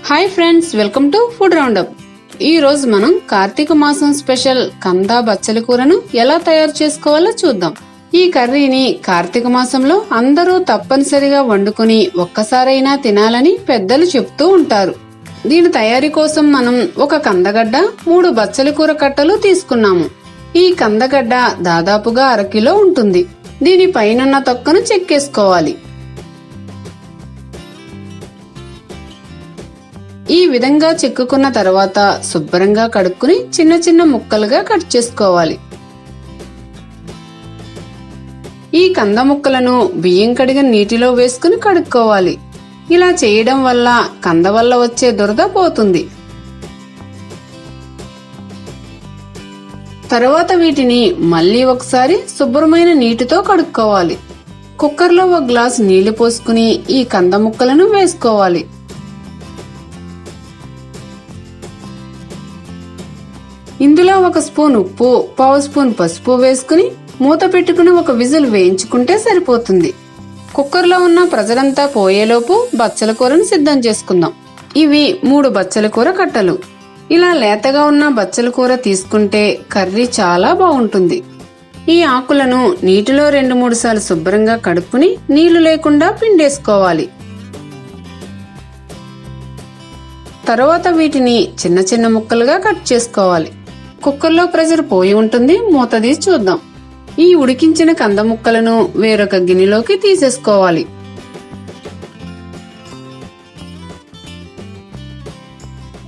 Hi friends, welcome to food roundup. ఈ రోజు మనం కార్తీక మాసం స్పెషల్ కందా బచ్చలి కూరను ఎలా తయారు చేసుకోవాలో చూద్దాం. ఈ కర్రీని కార్తీక మాసంలో అందరూ తప్పనిసరిగా వండుకుని ఒక్కసారైనా తినాలని పెద్దలు చెప్తూ ఉంటారు. దీని తయారీ కోసం మనం ఒక కందగడ్డ, 3 బచ్చలి కూర కట్టలు తీసుకున్నాము. ఈ కందగడ్డ దాదాపుగా 1 కిలో ఉంటుంది. దీని పైనున్న తొక్కను చెక్కేసుకోవాలి. ఈ విధంగా చెక్కుకున్న తర్వాత శుభ్రంగా కడుక్కుని చిన్న చిన్న ముక్కలుగా కట్ చేసుకోవాలి. ఈ కంద ముక్కలను బియ్యం కడిగిన నీటిలో వేసుకుని కడుక్కోవాలి. ఇలా చేయడం వల్ల కంద వల్ల వచ్చే దురద పోతుంది. తర్వాత వీటిని మళ్ళీ ఒకసారి శుభ్రమైన నీటితో కడుక్కోవాలి. కుక్కర్లో 1 గ్లాసు నీళ్లు పోసుకుని ఈ కంద ముక్కలను వేసుకోవాలి. ఇందులో 1 స్పూన్ ఉప్పు, 1/2 స్పూన్ పసుపు వేసుకుని మూత పెట్టుకుని 1 విజిల్ వేయించుకుంటే సరిపోతుంది. కుక్కర్లో ఉన్న ప్రెజరంతా పోయేలోపు బచ్చల కూరను సిద్ధం చేసుకుందాం. ఇవి 3 బచ్చల కూర కట్టలు. ఇలా లేతగా ఉన్న బచ్చల కూర తీసుకుంటే కర్రీ చాలా బాగుంటుంది. ఈ ఆకులను నీటిలో 2-3 సార్లు శుభ్రంగా కడుక్కుని నీళ్లు లేకుండా పిండేసుకోవాలి. తర్వాత వీటిని చిన్న చిన్న ముక్కలుగా కట్ చేసుకోవాలి. కుక్కర్లో ప్రెజర్ పోయి ఉంటుంది. మూత తీసి చూద్దాం. ఈ ఉడికించిన కంద ముక్కలను వేరొక గిన్నెలోకి తీసేసుకోవాలి.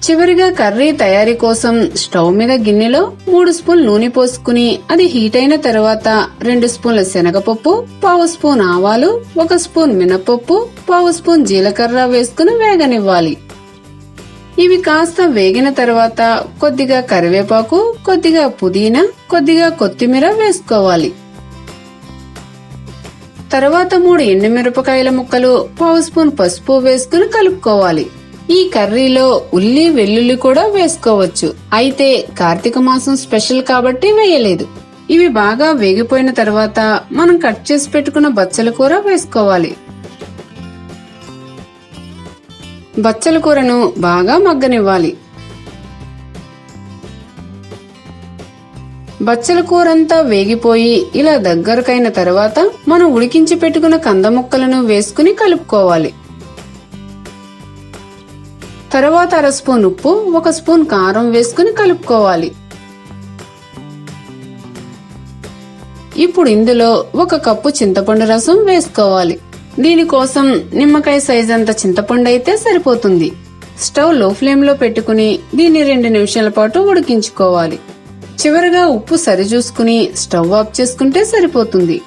చివరిగా కర్రీ తయారీ కోసం స్టవ్ మీద గిన్నెలో 3 స్పూన్ల నూనె పోసుకుని అది హీట్ అయిన తర్వాత 2 స్పూన్ల శనగపప్పు, 1/2 స్పూన్ ఆవాలు, 1 స్పూన్ మినపప్పు, 1/2 స్పూన్ జీలకర్ర వేసుకుని వేగనివ్వాలి. ఇవి కాస్త వేగిన తర్వాత కొద్దిగా కరివేపాకు, కొద్దిగా పుదీనా, కొద్దిగా కొత్తిమీర వేసుకోవాలి. తర్వాత 3 ఎండుమిరపకాయల ముక్కలు, 1/2 స్పూన్ పసుపు వేసుకుని కలుపుకోవాలి. ఈ కర్రీలో ఉల్లి, వెల్లుల్లి కూడా వేసుకోవచ్చు. అయితే కార్తీక మాసం స్పెషల్ కాబట్టి వేయలేదు. ఇవి బాగా వేగిపోయిన తర్వాత మనం కట్ చేసి పెట్టుకున్న బచ్చల కూర వేసుకోవాలి. బచ్చల కూరను బాగా మగ్గనివ్వాలి. బచ్చల కూరంతా వేగిపోయి ఇలా దగ్గరకైన తర్వాత మనం ఉడికించి పెట్టుకున్న కంద ముక్కలను వేసుకుని కలుపుకోవాలి. తర్వాత 1/2 స్పూన్ ఉప్పు, 1 స్పూన్ కారం వేసుకుని కలుపుకోవాలి. ఇప్పుడు ఇందులో 1 కప్పు చింతపండు రసం వేసుకోవాలి. దీనికోసం నిమ్మకాయ సైజ్ అంత చింతపండు అయితే సరిపోతుంది. స్టవ్ లో ఫ్లేమ్ లో పెట్టుకుని దీన్ని 2 నిమిషాల పాటు ఉడికించుకోవాలి. చివరగా ఉప్పు సరిచూసుకుని స్టవ్ ఆఫ్ చేసుకుంటే సరిపోతుంది.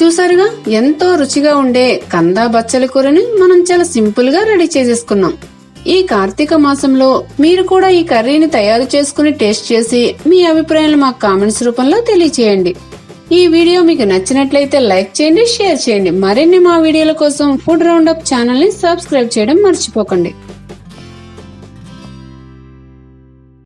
చూసారుగా, ఎంతో రుచిగా ఉండే కందా బచ్చలి కూరని మనం చాలా సింపుల్ గా రెడీ చేసేసుకున్నాం. ఈ కార్తీక మాసంలో మీరు కూడా ఈ కర్రీని తయారు చేసుకుని టేస్ట్ చేసి మీ అభిప్రాయాలు మాకు కామెంట్స్ రూపంలో తెలియచేయండి. ఈ వీడియో మీకు నచ్చినట్లయితే లైక్ చేయండి, షేర్ చేయండి. మరిన్ని మా వీడియోల కోసం ఫుడ్ రౌండప్ ఛానల్ ని సబ్స్క్రైబ్ చేయడం మర్చిపోకండి.